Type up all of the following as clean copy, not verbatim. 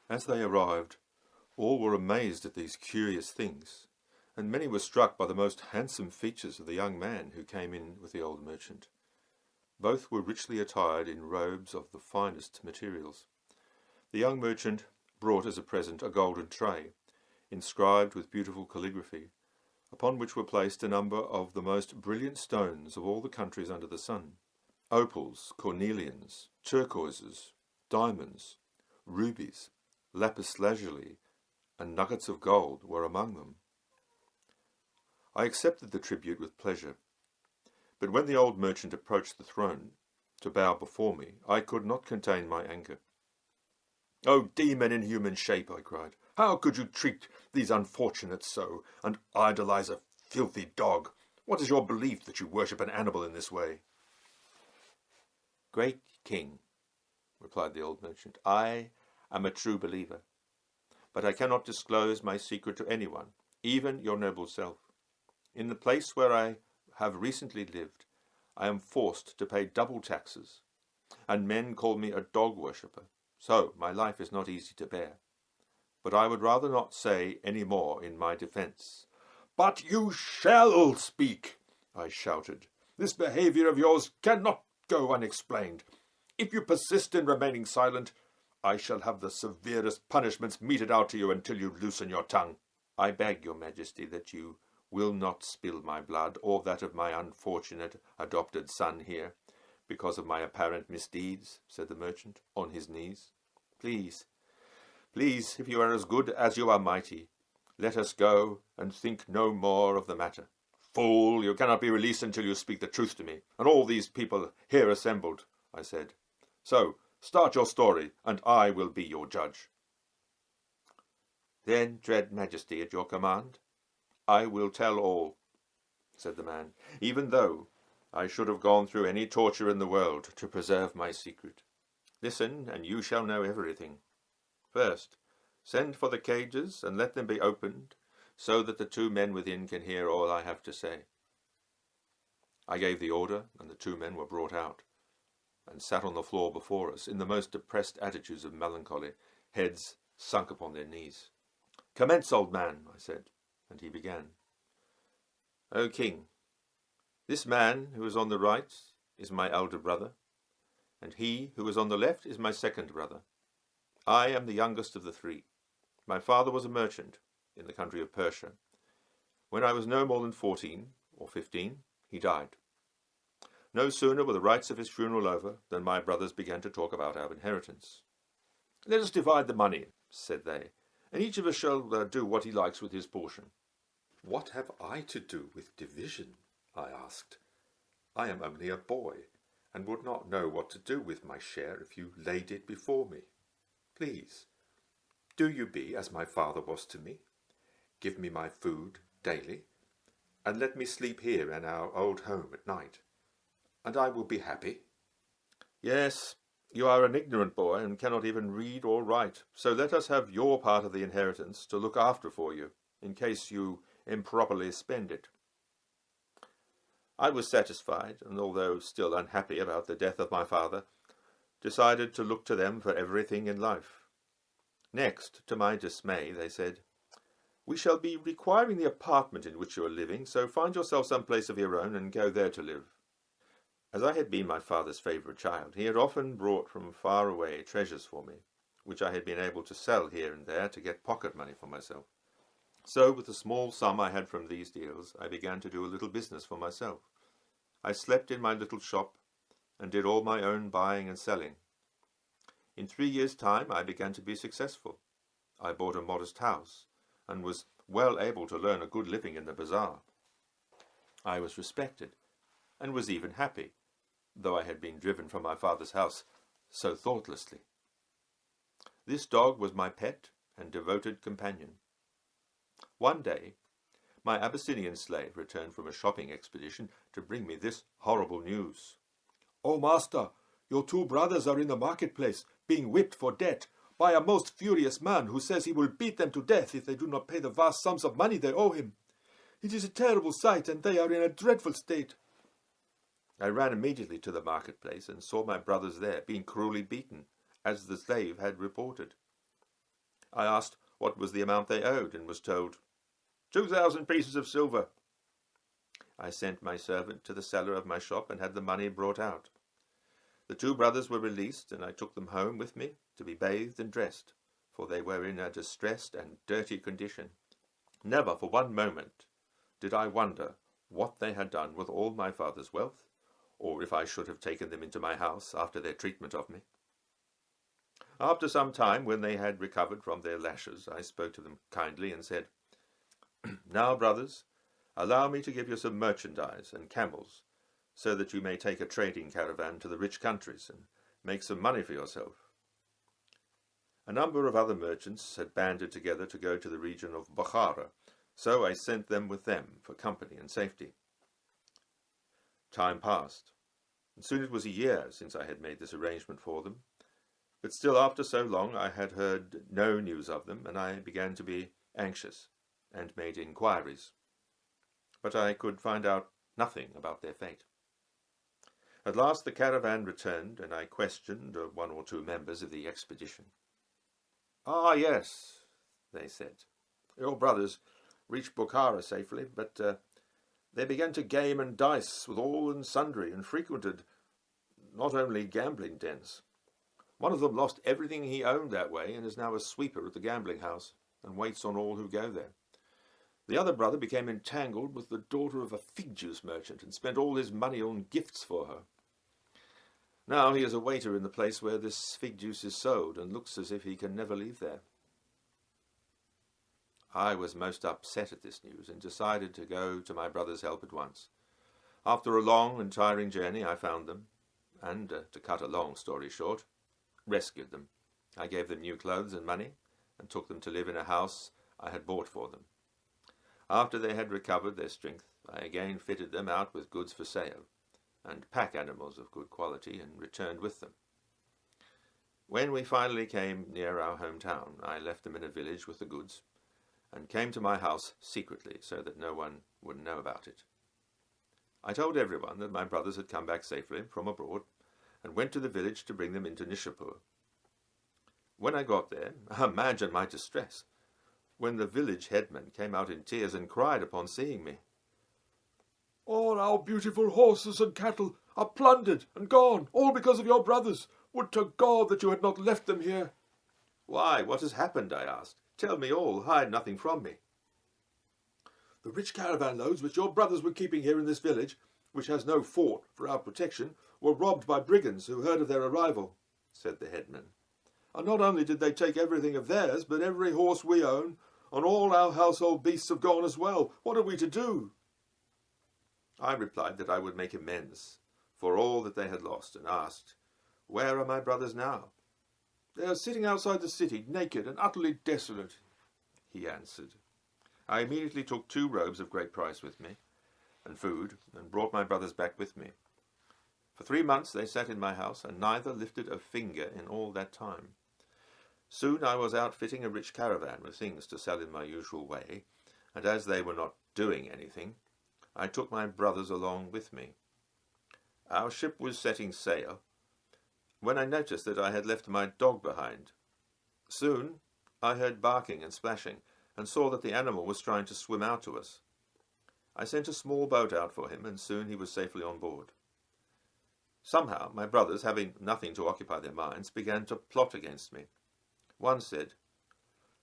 As they arrived, all were amazed at these curious things, and many were struck by the most handsome features of the young man who came in with the old merchant. Both were richly attired in robes of the finest materials. The young merchant brought as a present a golden tray, inscribed with beautiful calligraphy, upon which were placed a number of the most brilliant stones of all the countries under the sun. Opals, cornelians, turquoises, diamonds, rubies, lapis lazuli, and nuggets of gold were among them. I accepted the tribute with pleasure, but when the old merchant approached the throne to bow before me, I could not contain my anger. "O demon in human shape," I cried, "how could you treat these unfortunates so, and idolize a filthy dog? What is your belief that you worship an animal in this way?" "Great king," replied the old merchant, "I am a true believer, but I cannot disclose my secret to anyone, even your noble self. In the place where I have recently lived, I am forced to pay double taxes, and men call me a dog worshipper, so my life is not easy to bear. But I would rather not say any more in my defence." "But you shall speak," I shouted. "This behaviour of yours cannot go unexplained. If you persist in remaining silent, I shall have the severest punishments meted out to you until you loosen your tongue." "I beg, your majesty, that you will not spill my blood, or that of my unfortunate adopted son here, because of my apparent misdeeds," said the merchant, on his knees. Please, if you are as good as you are mighty, let us go and think no more of the matter." "Fool, you cannot be released until you speak the truth to me, and all these people here assembled," I said. "So, start your story, and I will be your judge." "Then, dread majesty, at your command, I will tell all," said the man, "even though I should have gone through any torture in the world to preserve my secret. Listen, and you shall know everything. First, send for the cages and let them be opened, so that the two men within can hear all I have to say." I gave the order, and the two men were brought out, and sat on the floor before us, in the most depressed attitudes of melancholy, heads sunk upon their knees. "Commence, old man," I said, and he began. "O king, this man who is on the right is my elder brother, and he who is on the left is my second brother. I am the youngest of the three. My father was a merchant in the country of Persia. When I was no more than 14 or 15, he died. No sooner were the rites of his funeral over than my brothers began to talk about our inheritance. 'Let us divide the money,' said they, 'and each of us shall do what he likes with his portion.' 'What have I to do with division?' I asked. 'I am only a boy, and would not know what to do with my share if you laid it before me. Please, do you be as my father was to me. Give me my food daily, and let me sleep here in our old home at night, and I will be happy.' 'Yes, you are an ignorant boy and cannot even read or write, so let us have your part of the inheritance to look after for you, in case you improperly spend it.' I was satisfied, and although still unhappy about the death of my father, decided to look to them for everything in life. Next, to my dismay, they said, 'We shall be requiring the apartment in which you are living, so find yourself some place of your own and go there to live.' As I had been my father's favourite child, he had often brought from far away treasures for me, which I had been able to sell here and there to get pocket money for myself. So, with the small sum I had from these deals, I began to do a little business for myself. I slept in my little shop and did all my own buying and selling. In 3 years' time I began to be successful. I bought a modest house and was well able to earn a good living in the bazaar. I was respected and was even happy, though I had been driven from my father's house so thoughtlessly. This dog was my pet and devoted companion. One day, my Abyssinian slave returned from a shopping expedition to bring me this horrible news. 'O master, your 2 brothers are in the marketplace, being whipped for debt by a most furious man who says he will beat them to death if they do not pay the vast sums of money they owe him. It is a terrible sight, and they are in a dreadful state.' I ran immediately to the marketplace and saw my brothers there, being cruelly beaten, as the slave had reported. I asked what was the amount they owed, and was told, 2,000 pieces of silver. I sent my servant to the cellar of my shop and had the money brought out. The 2 brothers were released, and I took them home with me to be bathed and dressed, for they were in a distressed and dirty condition. Never for one moment did I wonder what they had done with all my father's wealth, or if I should have taken them into my house after their treatment of me. After some time, when they had recovered from their lashes, I spoke to them kindly and said, Now, brothers, allow me to give you some merchandise and camels, so that you may take a trading caravan to the rich countries and make some money for yourself. A number of other merchants had banded together to go to the region of Bukhara, so I sent them with them for company and safety. Time passed, and soon it was a year since I had made this arrangement for them, but still after so long I had heard no news of them, and I began to be anxious and made inquiries. But I could find out nothing about their fate. At last the caravan returned, and I questioned 1 or 2 members of the expedition. Ah, yes, they said, your brothers reached Bukhara safely, but they began to game and dice with all and sundry, and frequented not only gambling dens. One of them lost everything he owned that way, and is now a sweeper at the gambling house, and waits on all who go there. The other brother became entangled with the daughter of a fig juice merchant, and spent all his money on gifts for her. Now he is a waiter in the place where this fig juice is sold, and looks as if he can never leave there. I was most upset at this news, and decided to go to my brother's help at once. After a long and tiring journey, I found them, and, to cut a long story short, rescued them. I gave them new clothes and money, and took them to live in a house I had bought for them. After they had recovered their strength, I again fitted them out with goods for sale, and pack animals of good quality, and returned with them. When we finally came near our hometown, I left them in a village with the goods, and came to my house secretly, so that no one would know about it. I told everyone that my brothers had come back safely from abroad, and went to the village to bring them into Nishapur. When I got there, imagine my distress, when the village headman came out in tears and cried upon seeing me. All our beautiful horses and cattle are plundered and gone, all because of your brothers. Would to God that you had not left them here. Why, what has happened? I asked. Tell me all, hide nothing from me. The rich caravan loads which your brothers were keeping here in this village, which has no fort for our protection, were robbed by brigands who heard of their arrival, said the headman. And not only did they take everything of theirs, but every horse we own, and all our household beasts have gone as well. What are we to do? I replied that I would make amends for all that they had lost, and asked, Where are my brothers now? They are sitting outside the city, naked and utterly desolate, he answered. I immediately took 2 robes of great price with me, and food, and brought my brothers back with me. For 3 months they sat in my house, and neither lifted a finger in all that time. Soon I was outfitting a rich caravan with things to sell in my usual way, and as they were not doing anything, I took my brothers along with me. Our ship was setting sail, when I noticed that I had left my dog behind. Soon I heard barking and splashing, and saw that the animal was trying to swim out to us. I sent a small boat out for him, and soon he was safely on board. Somehow my brothers, having nothing to occupy their minds, began to plot against me. One said,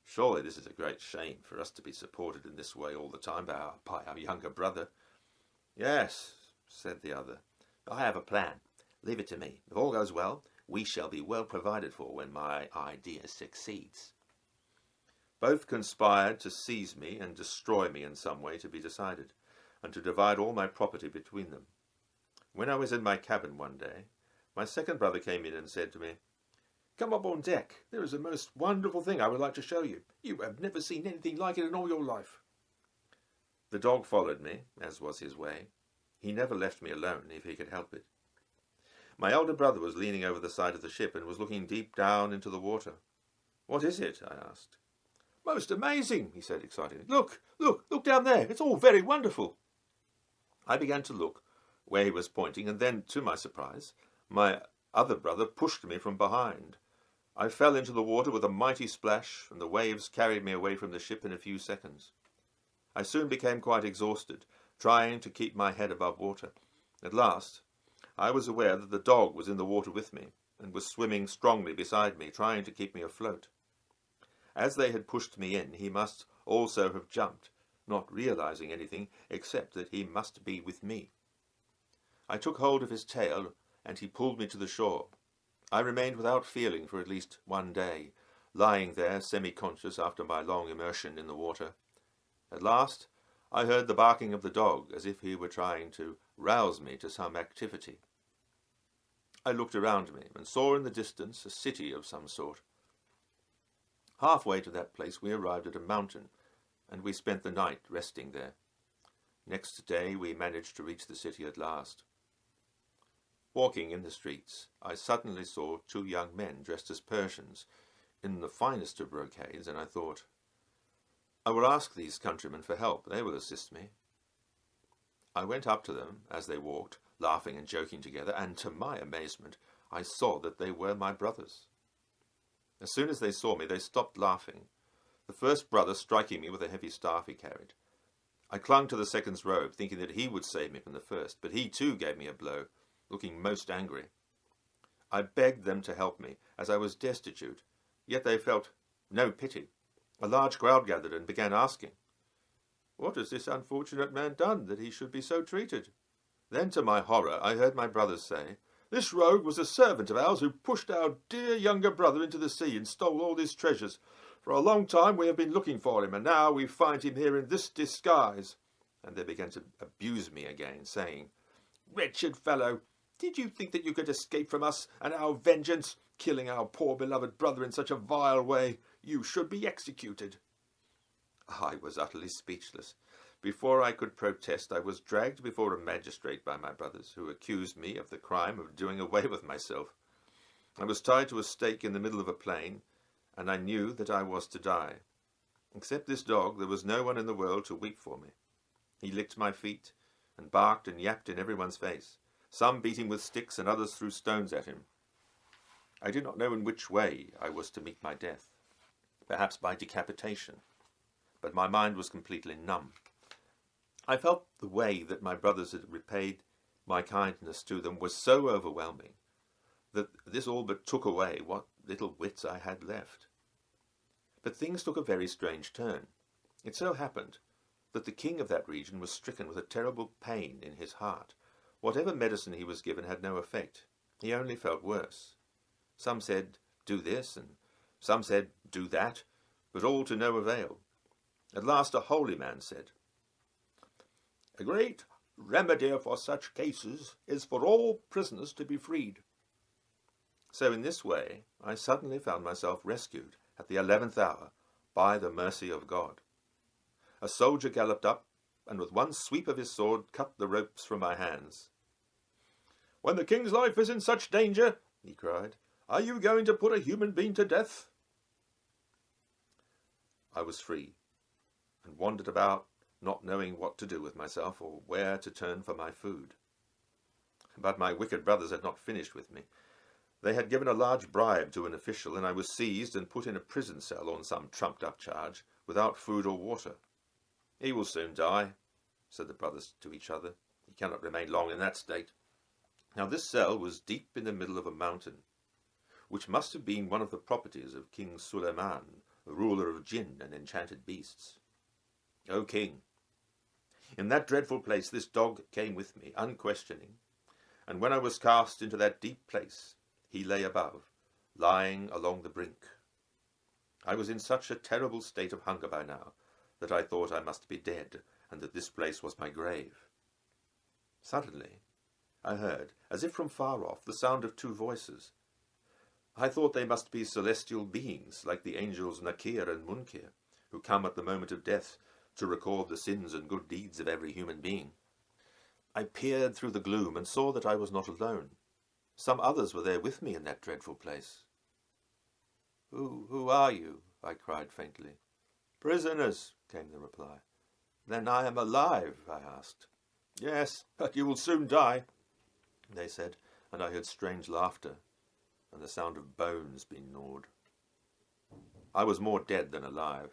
Surely this is a great shame for us to be supported in this way all the time by our younger brother. Yes, said the other, I have a plan. Leave it to me. If all goes well, we shall be well provided for when my idea succeeds. Both conspired to seize me and destroy me in some way to be decided, and to divide all my property between them. When I was in my cabin one day, my second brother came in and said to me, Come up on deck. There is a most wonderful thing I would like to show you. You have never seen anything like it in all your life. The dog followed me, as was his way. He never left me alone if he could help it. My elder brother was leaning over the side of the ship and was looking deep down into the water. What is it? I asked. Most amazing, he said excitedly. Look down there. It's all very wonderful. I began to look where he was pointing, and then, to my surprise, my other brother pushed me from behind, I fell into the water with a mighty splash, and the waves carried me away from the ship in a few seconds. I soon became quite exhausted, trying to keep my head above water. At last, I was aware that the dog was in the water with me, and was swimming strongly beside me, trying to keep me afloat. As they had pushed me in, he must also have jumped, not realizing anything except that he must be with me. I took hold of his tail, and he pulled me to the shore. I remained without feeling for at least one day, lying there semi-conscious after my long immersion in the water. At last, I heard the barking of the dog, as if he were trying to rouse me to some activity. I looked around me and saw in the distance a city of some sort. Halfway to that place we arrived at a mountain, and we spent the night resting there. Next day we managed to reach the city at last. Walking in the streets, I suddenly saw 2 young men dressed as Persians, in the finest of brocades, and I thought, I will ask these countrymen for help. They will assist me. I went up to them as they walked, laughing and joking together, and to my amazement, I saw that they were my brothers. As soon as they saw me, they stopped laughing, the first brother striking me with a heavy staff he carried. I clung to the second's robe, thinking that he would save me from the first, but he too gave me a blow, looking most angry. I begged them to help me, as I was destitute, yet they felt no pity. A large crowd gathered and began asking, "What has this unfortunate man done that he should be so treated?" Then, to my horror, I heard my brothers say, "This rogue was a servant of ours who pushed our dear younger brother into the sea and stole all his treasures. For a long time we have been looking for him, and now we find him here in this disguise." And they began to abuse me again, saying, "Wretched fellow, did you think that you could escape from us and our vengeance, killing our poor beloved brother in such a vile way? You should be executed." I was utterly speechless. Before I could protest, I was dragged before a magistrate by my brothers, who accused me of the crime of doing away with myself. I was tied to a stake in the middle of a plain, and I knew that I was to die. Except this dog, there was no one in the world to weep for me. He licked my feet, and barked and yapped in everyone's face. Some beat him with sticks, and others threw stones at him. I did not know in which way I was to meet my death. Perhaps by decapitation. But my mind was completely numb. I felt the way that my brothers had repaid my kindness to them was so overwhelming that this all but took away what little wits I had left. But things took a very strange turn. It so happened that the king of that region was stricken with a terrible pain in his heart. Whatever medicine he was given had no effect. He only felt worse. Some said, "Do this," and some said, "Do that," but all to no avail. At last a holy man said, "A great remedy for such cases is for all prisoners to be freed." So in this way I suddenly found myself rescued at the 11th hour by the mercy of God. A soldier galloped up, and with one sweep of his sword cut the ropes from my hands. "When the king's life is in such danger," he cried, "are you going to put a human being to death?" I was free, and wandered about, not knowing what to do with myself or where to turn for my food. But my wicked brothers had not finished with me. They had given a large bribe to an official, and I was seized and put in a prison cell on some trumped-up charge, without food or water. "He will soon die," said the brothers to each other. "He cannot remain long in that state." Now this cell was deep in the middle of a mountain, which must have been one of the properties of King Suleiman, the ruler of jinn and enchanted beasts. O king, in that dreadful place this dog came with me, unquestioning, and when I was cast into that deep place, he lay above, lying along the brink. I was in such a terrible state of hunger by now, that I thought I must be dead, and that this place was my grave. Suddenly, I heard, as if from far off, the sound of 2 voices. I thought they must be celestial beings, like the angels Nakir and Munkir, who come at the moment of death to record the sins and good deeds of every human being. I peered through the gloom and saw that I was not alone. Some others were there with me in that dreadful place. Who are you?" I cried faintly. "Prisoners," came the reply. "Then I am alive?" I asked. "Yes, but you will soon die," they said, and I heard strange laughter. and the sound of bones being gnawed. I was more dead than alive.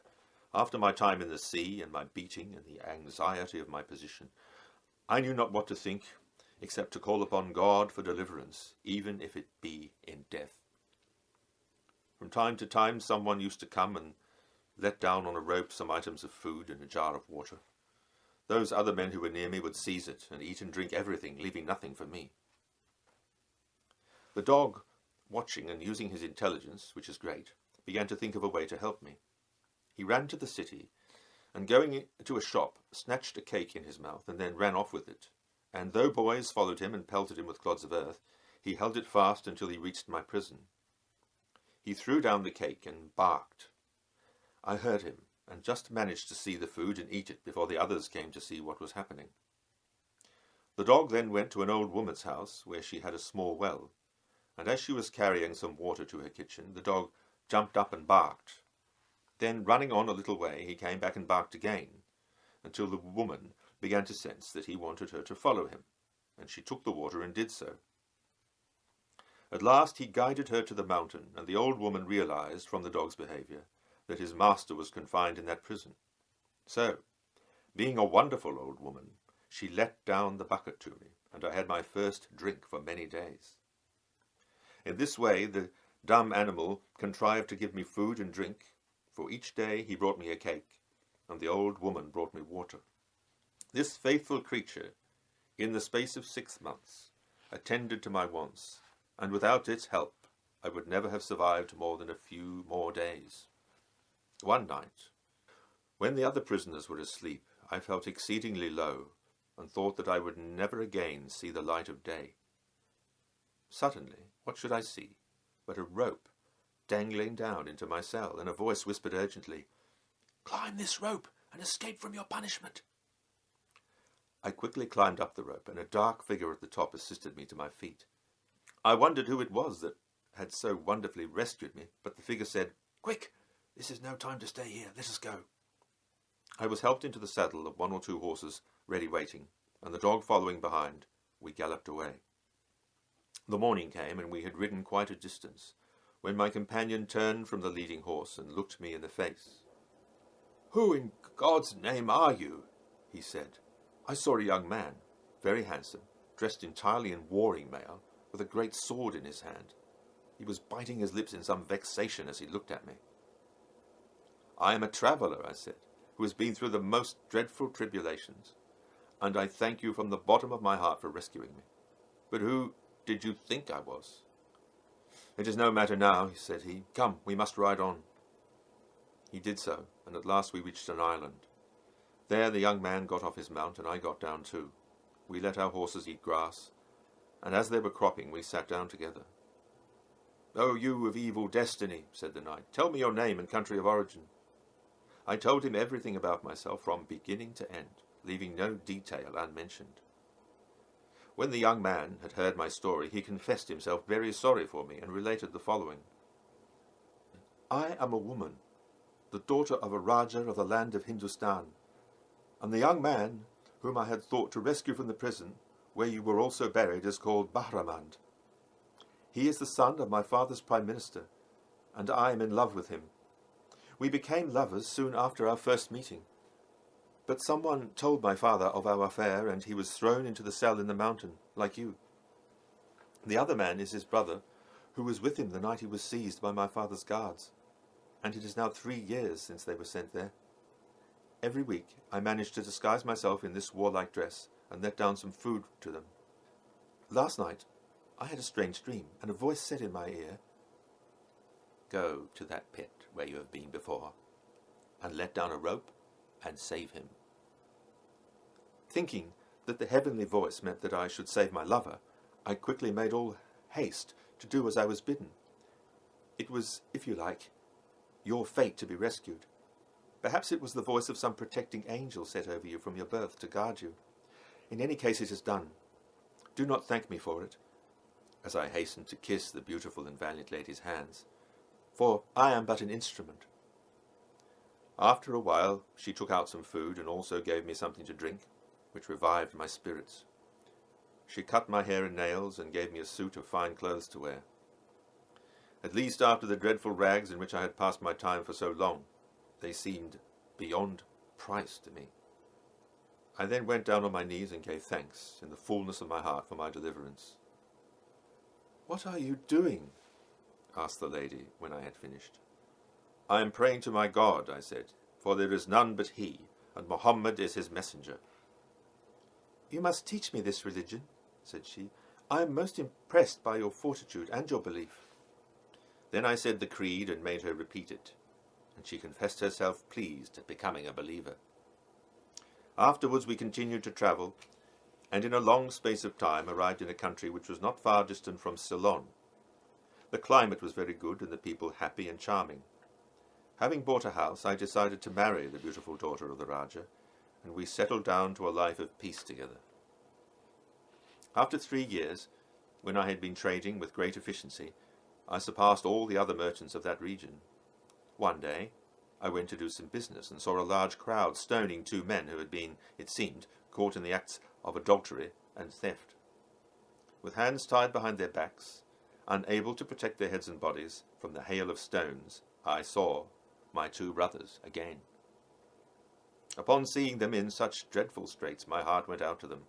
After my time in the sea and my beating and the anxiety of my position, I knew not what to think, except to call upon God for deliverance, even if it be in death. From time to time someone used to come and let down on a rope some items of food and a jar of water. Those other men who were near me would seize it and eat and drink everything, leaving nothing for me. The dog, watching and using his intelligence, which is great, began to think of a way to help me. He ran to the city, and going to a shop, snatched a cake in his mouth, and then ran off with it. And though boys followed him and pelted him with clods of earth, he held it fast until he reached my prison. He threw down the cake and barked. I heard him, and just managed to see the food and eat it before the others came to see what was happening. The dog then went to an old woman's house, where she had a small well, and as she was carrying some water to her kitchen, the dog jumped up and barked. Then, running on a little way, he came back and barked again, until the woman began to sense that he wanted her to follow him, and she took the water and did so. At last he guided her to the mountain, and the old woman realized from the dog's behavior that his master was confined in that prison. So, being a wonderful old woman, she let down the bucket to me, and I had my first drink for many days. In this way the dumb animal contrived to give me food and drink. For each day he brought me a cake, and the old woman brought me water. This faithful creature, in the space of 6 months, attended to my wants, and without its help I would never have survived more than a few more days. One night, when the other prisoners were asleep, I felt exceedingly low, and thought that I would never again see the light of day. Suddenly, what should I see but a rope dangling down into my cell, and a voice whispered urgently, "Climb this rope and escape from your punishment." I quickly climbed up the rope, and a dark figure at the top assisted me to my feet. I wondered who it was that had so wonderfully rescued me, but the figure said, "Quick, this is no time to stay here, let us go." I was helped into the saddle of 1 or 2 horses ready waiting, and the dog following behind, we galloped away. The morning came, and we had ridden quite a distance, when my companion turned from the leading horse and looked me in the face. "Who in God's name are you?" he said. I saw a young man, very handsome, dressed entirely in warring mail, with a great sword in his hand. He was biting his lips in some vexation as he looked at me. "I am a traveller," I said, "who has been through the most dreadful tribulations, and I thank you from the bottom of my heart for rescuing me. But who did you think I was?" "It is no matter now," said he. "Come, we must ride on." He did so, and at last we reached an island. There the young man got off his mount, and I got down too. We let our horses eat grass, and as they were cropping, we sat down together. "O you of evil destiny," said the knight, "tell me your name and country of origin." I told him everything about myself from beginning to end, leaving no detail unmentioned. When the young man had heard my story, he confessed himself very sorry for me, and related the following. "I am a woman, the daughter of a Raja of the land of Hindustan, and the young man whom I had thought to rescue from the prison, where you were also buried, is called Bahramand. He is the son of my father's prime minister, and I am in love with him. We became lovers soon after our first meeting. But someone told my father of our affair, and he was thrown into the cell in the mountain, like you. The other man is his brother, who was with him the night he was seized by my father's guards, and it is now 3 years since they were sent there. Every week I managed to disguise myself in this warlike dress, and let down some food to them. Last night I had a strange dream, and a voice said in my ear, 'Go to that pit where you have been before, and let down a rope, and save him.' Thinking that the heavenly voice meant that I should save my lover, I quickly made all haste to do as I was bidden. It was, if you like, your fate to be rescued. Perhaps it was the voice of some protecting angel set over you from your birth to guard you. In any case, it is done. Do not thank me for it," as I hastened to kiss the beautiful and valiant lady's hands, "for I am but an instrument." After a while she took out some food, and also gave me something to drink, which revived my spirits. She cut my hair and nails, and gave me a suit of fine clothes to wear. At least after the dreadful rags in which I had passed my time for so long. They seemed beyond price to me. I then went down on my knees and gave thanks in the fullness of my heart for my deliverance. "What are you doing?" asked the lady when I had finished. "I am praying to my God," I said, "for there is none but he, and Mohammed is his messenger." "You must teach me this religion," said she. "I am most impressed by your fortitude and your belief." Then I said the creed and made her repeat it, and she confessed herself pleased at becoming a believer. Afterwards we continued to travel, and in a long space of time arrived in a country which was not far distant from Ceylon. The climate was very good, and the people happy and charming. Having bought a house, I decided to marry the beautiful daughter of the Rajah, and we settled down to a life of peace together. After 3 years, when I had been trading with great efficiency, I surpassed all the other merchants of that region. One day, I went to do some business and saw a large crowd stoning 2 men who had been, it seemed, caught in the acts of adultery and theft. With hands tied behind their backs, unable to protect their heads and bodies from the hail of stones, I saw my 2 brothers again. Upon seeing them in such dreadful straits, my heart went out to them,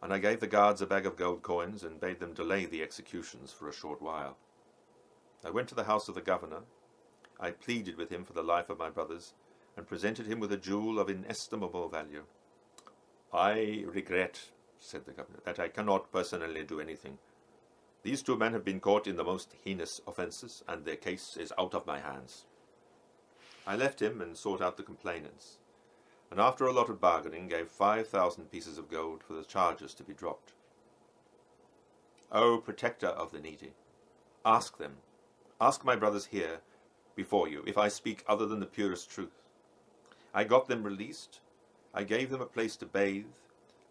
and I gave the guards a bag of gold coins and bade them delay the executions for a short while. I went to the house of the governor. I pleaded with him for the life of my brothers, and presented him with a jewel of inestimable value. "I regret," said the governor, "that I cannot personally do anything. These 2 men have been caught in the most heinous offences, and their case is out of my hands." I left him and sought out the complainants, and after a lot of bargaining gave 5,000 pieces of gold for the charges to be dropped. "O protector of the needy, ask them, ask my brothers here before you, if I speak other than the purest truth. I got them released. I gave them a place to bathe,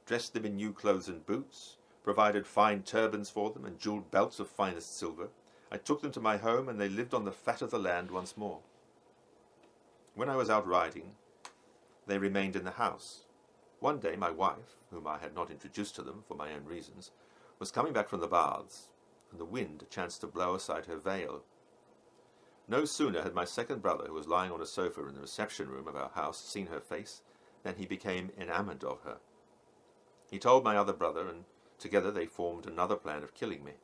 dressed them in new clothes and boots, provided fine turbans for them and jewelled belts of finest silver. I took them to my home, and they lived on the fat of the land once more. When I was out riding, they remained in the house. One day my wife, whom I had not introduced to them for my own reasons, was coming back from the baths, and the wind chanced to blow aside her veil. No sooner had my second brother, who was lying on a sofa in the reception-room of our house, seen her face, than he became enamoured of her. He told my other brother, and together they formed another plan of killing me.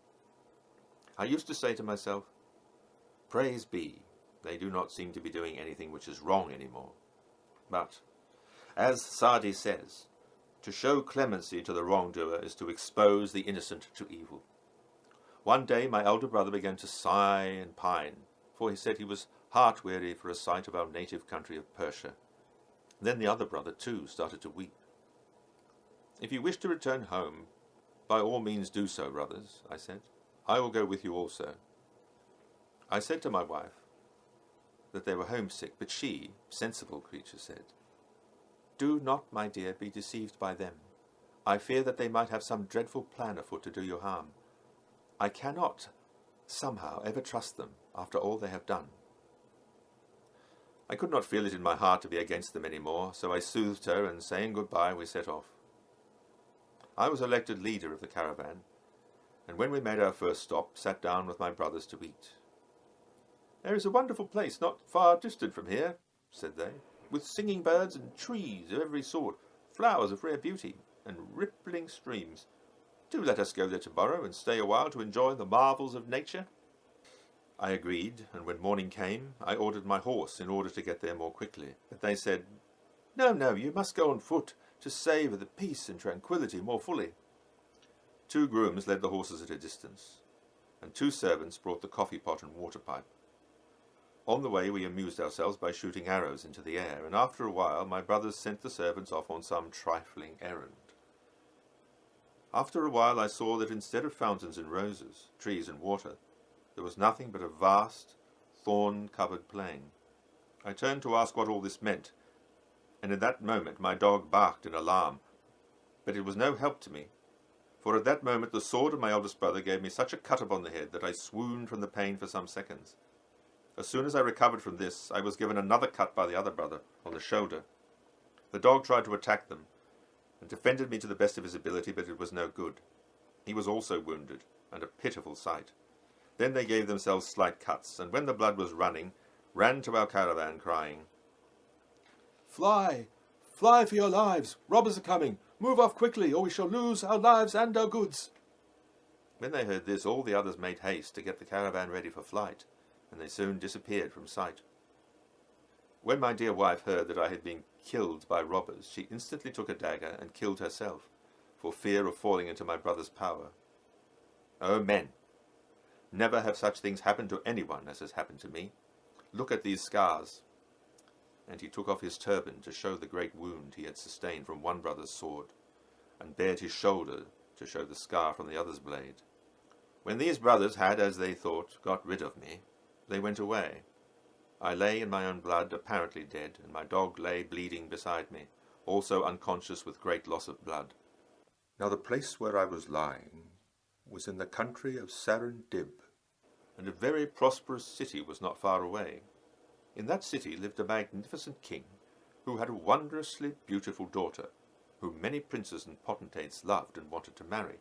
I used to say to myself, "Praise be, they do not seem to be doing anything which is wrong any more." But, as Sadi says, to show clemency to the wrongdoer is to expose the innocent to evil. One day my elder brother began to sigh and pine, for he said he was heart-weary for a sight of our native country of Persia. Then the other brother, too, started to weep. "If you wish to return home, by all means do so, brothers," I said. "I will go with you also." I said to my wife that they were homesick, but she, sensible creature, said, "Do not, my dear, be deceived by them. I fear that they might have some dreadful plan afoot to do you harm. I cannot, somehow, ever trust them after all they have done." I could not feel it in my heart to be against them any more, so I soothed her, and saying goodbye, we set off. I was elected leader of the caravan, and when we made our first stop, sat down with my brothers to eat. "There is a wonderful place not far distant from here," said they, "with singing birds and trees of every sort, flowers of rare beauty, and rippling streams. Do let us go there tomorrow and stay a while to enjoy the marvels of nature." I agreed, and when morning came, I ordered my horse in order to get there more quickly. But they said, No, you must go on foot to savour the peace and tranquillity more fully." 2 grooms led the horses at a distance, and 2 servants brought the coffee pot and water pipe. On the way we amused ourselves by shooting arrows into the air, and after a while my brothers sent the servants off on some trifling errand. After a while I saw that instead of fountains and roses, trees and water, there was nothing but a vast, thorn-covered plain. I turned to ask what all this meant, and in that moment my dog barked in alarm. But it was no help to me, for at that moment the sword of my eldest brother gave me such a cut upon the head that I swooned from the pain for some seconds. As soon as I recovered from this, I was given another cut by the other brother, on the shoulder. The dog tried to attack them, and defended me to the best of his ability, but it was no good. He was also wounded, and a pitiful sight. Then they gave themselves slight cuts, and when the blood was running, ran to our caravan, crying, "Fly! Fly for your lives! Robbers are coming! Move off quickly, or we shall lose our lives and our goods!" When they heard this, all the others made haste to get the caravan ready for flight, and they soon disappeared from sight. When my dear wife heard that I had been killed by robbers, she instantly took a dagger and killed herself, for fear of falling into my brother's power. O men! Never have such things happened to anyone as has happened to me. Look at these scars. And he took off his turban to show the great wound he had sustained from one brother's sword, and bared his shoulder to show the scar from the other's blade. When these brothers had, as they thought, got rid of me, they went away. I lay in my own blood, apparently dead, and my dog lay bleeding beside me, also unconscious with great loss of blood. Now the place where I was lying was in the country of Sarandib, and a very prosperous city was not far away. In that city lived a magnificent king, who had a wondrously beautiful daughter, whom many princes and potentates loved and wanted to marry.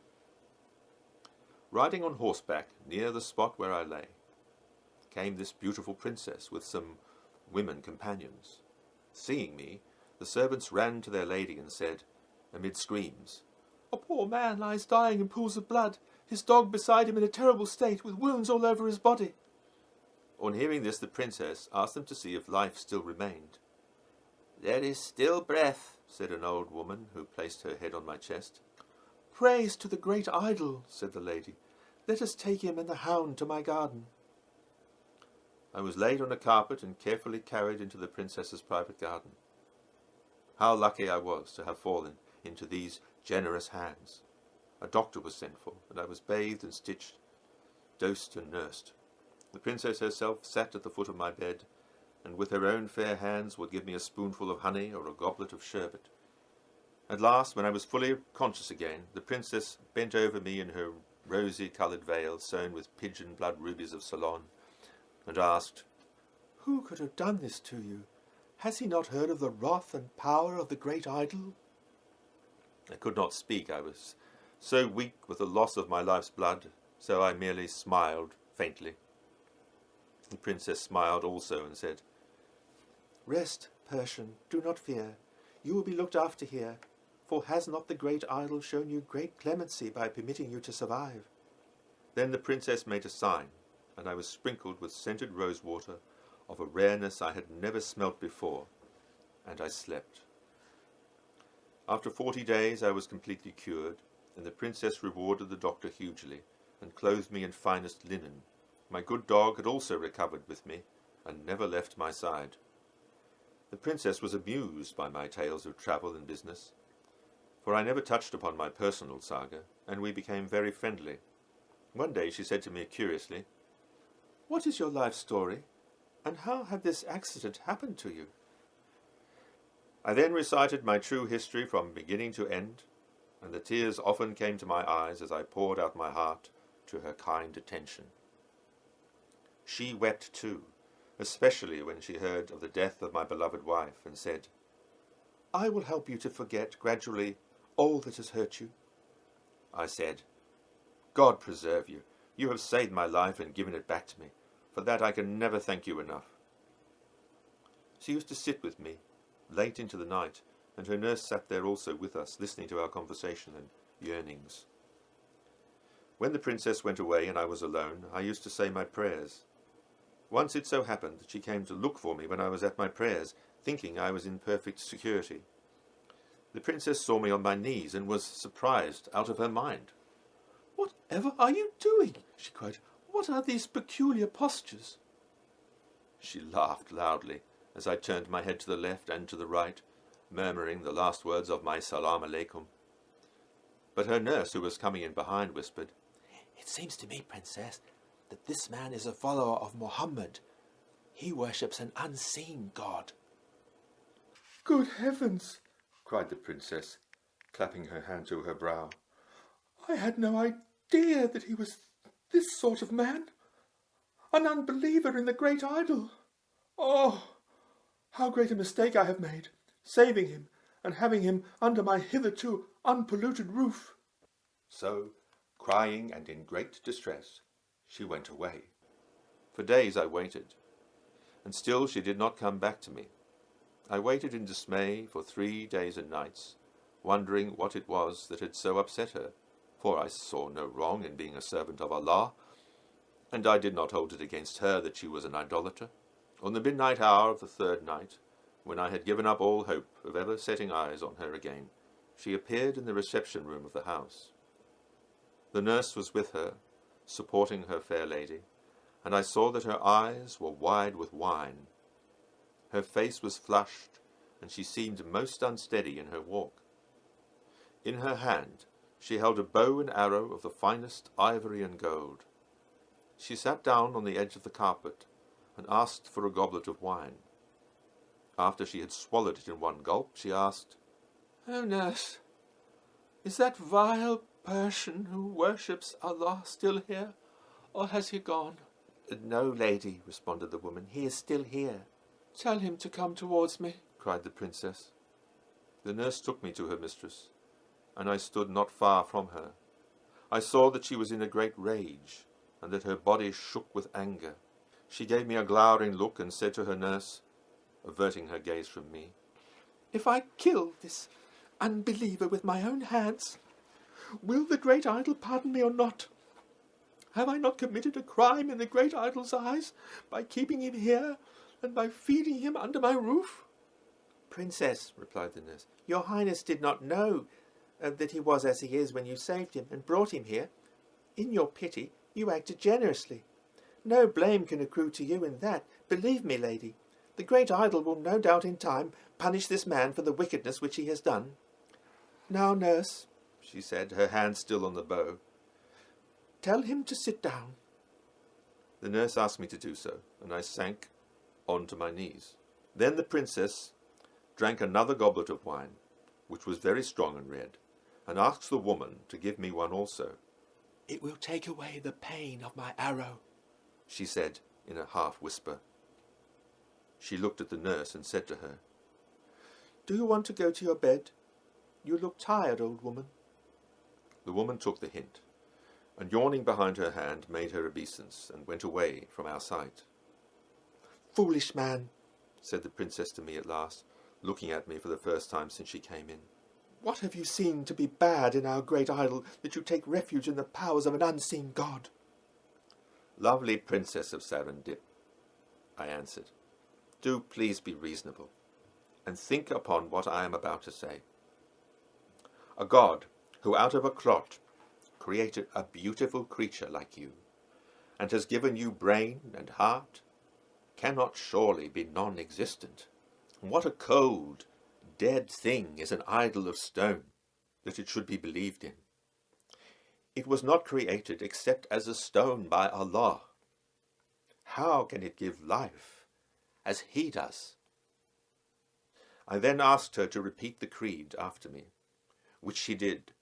Riding on horseback near the spot where I lay, came this beautiful princess with some women companions. Seeing me, the servants ran to their lady and said, amid screams, "A poor man lies dying in pools of blood, his dog beside him in a terrible state, with wounds all over his body." On hearing this, the princess asked them to see if life still remained. "There is still breath," said an old woman, who placed her head on my chest. "Praise to the great idol," said the lady. "Let us take him and the hound to my garden." I was laid on a carpet and carefully carried into the princess's private garden. How lucky I was to have fallen into these generous hands. A doctor was sent for, and I was bathed and stitched, dosed and nursed. The princess herself sat at the foot of my bed, and with her own fair hands would give me a spoonful of honey or a goblet of sherbet. At last, when I was fully conscious again, the princess bent over me in her rosy-coloured veil sewn with pigeon-blood rubies of Ceylon, and asked, "Who could have done this to you? Has he not heard of the wrath and power of the great idol?" I could not speak. I was so weak with the loss of my life's blood, so I merely smiled faintly. The princess smiled also and said, "Rest, Persian, do not fear. You will be looked after here, for has not the great idol shown you great clemency by permitting you to survive?" Then the princess made a sign, and I was sprinkled with scented rose water of a rareness I had never smelt before, and I slept. After 40 days I was completely cured, and the princess rewarded the doctor hugely, and clothed me in finest linen. My good dog had also recovered with me, and never left my side. The princess was amused by my tales of travel and business, for I never touched upon my personal saga, and we became very friendly. One day she said to me curiously, "What is your life story, and how had this accident happened to you?" I then recited my true history from beginning to end, and the tears often came to my eyes as I poured out my heart to her kind attention. She wept too, especially when she heard of the death of my beloved wife, and said, "I will help you to forget gradually all that has hurt you." I said, "God preserve you. You have saved my life and given it back to me. For that I can never thank you enough." She used to sit with me late into the night, and her nurse sat there also with us, listening to our conversation and yearnings. When the princess went away and I was alone, I used to say my prayers. Once it so happened that she came to look for me when I was at my prayers, thinking I was in perfect security. The princess saw me on my knees and was surprised out of her mind. "Whatever are you doing?" she cried. "What are these peculiar postures?" She laughed loudly as I turned my head to the left and to the right, murmuring the last words of my salam alaikum. But her nurse, who was coming in behind, whispered, "It seems to me, Princess, that this man is a follower of Mohammed. He worships an unseen god." "Good heavens!" cried the princess, clapping her hand to her brow. "I had no idea that he was this sort of man. An unbeliever in the great idol. Oh, how great a mistake I have made, saving him and having him under my hitherto unpolluted roof." So, crying and in great distress, She went away. For days I waited, and still she did not come back to me. I waited in dismay for 3 days and nights, wondering what it was that had so upset her, for I saw no wrong in being a servant of Allah, and I did not hold it against her that she was an idolater. On the midnight hour of the 3rd night, when I had given up all hope of ever setting eyes on her again, she appeared in the reception room of the house. The nurse was with her, supporting her fair lady, and I saw that her eyes were wide with wine. Her face was flushed, and she seemed most unsteady in her walk. In her hand she held a bow and arrow of the finest ivory and gold. She sat down on the edge of the carpet and asked for a goblet of wine. After she had swallowed it in one gulp, she asked, "Oh, nurse, is that vile Persian who worships Allah still here, or has he gone?" No, lady, responded the woman. He is still here. "Tell him to come towards me," cried the princess. The nurse took me to her mistress, and I stood not far from her. I saw that she was in a great rage, and that her body shook with anger. She gave me a glowering look and said to her nurse, averting her gaze from me, "If I kill this unbeliever with my own hands, will the great idol pardon me or not? Have I not committed a crime in the great idol's eyes by keeping him here and by feeding him under my roof?" "Princess," replied the nurse, "your highness did not know that he was as he is when you saved him and brought him here. In your pity, you acted generously. No blame can accrue to you in that. Believe me, lady, the great idol will no doubt in time punish this man for the wickedness which he has done. Now, nurse," she said, her hand still on the bow, "tell him to sit down." The nurse asked me to do so, and I sank onto my knees. Then the princess drank another goblet of wine, which was very strong and red, and asked the woman to give me one also. "It will take away the pain of my arrow," she said in a half whisper. She looked at the nurse and said to her, "Do you want to go to your bed? You look tired, old woman." The woman took the hint, and yawning behind her hand made her obeisance and went away from our sight. "Foolish man," said the princess to me at last, looking at me for the first time since she came in. "What have you seen to be bad in our great idol that you take refuge in the powers of an unseen god?" "Lovely princess of Sarandip," I answered, "do please be reasonable, and think upon what I am about to say. A god who out of a clot created a beautiful creature like you, and has given you brain and heart, cannot surely be non-existent. What a cold, dead thing is an idol of stone, that it should be believed in. It was not created except as a stone by Allah. How can it give life as He does?" I then asked her to repeat the creed after me, which she did,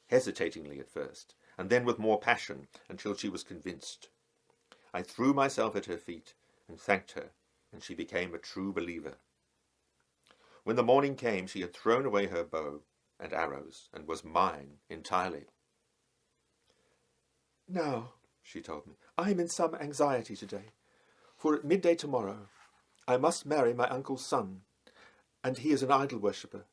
hesitatingly at first, and then with more passion, until she was convinced. I threw myself at her feet and thanked her, and she became a true believer. When the morning came, she had thrown away her bow and arrows, and was mine entirely. "Now," she told me, "I am in some anxiety today, for at midday tomorrow I must marry my uncle's son, and he is an idol worshipper.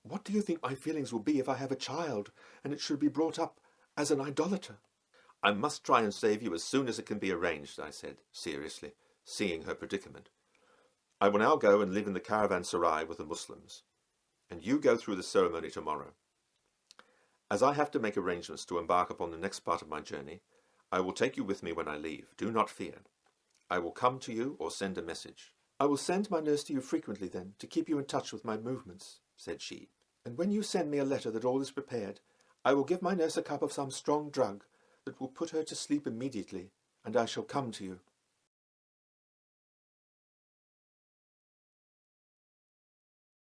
What do you think my feelings will be if I have a child, and it should be brought up as an idolater?" "I must try and save you as soon as it can be arranged," I said, seriously, seeing her predicament. "I will now go and live in the caravanserai with the Muslims, and you go through the ceremony tomorrow. As I have to make arrangements to embark upon the next part of my journey, I will take you with me when I leave. Do not fear. I will come to you or send a message." "I will send my nurse to you frequently then, to keep you in touch with my movements," said she. "And when you send me a letter that all is prepared, I will give my nurse a cup of some strong drug that will put her to sleep immediately, and I shall come to you."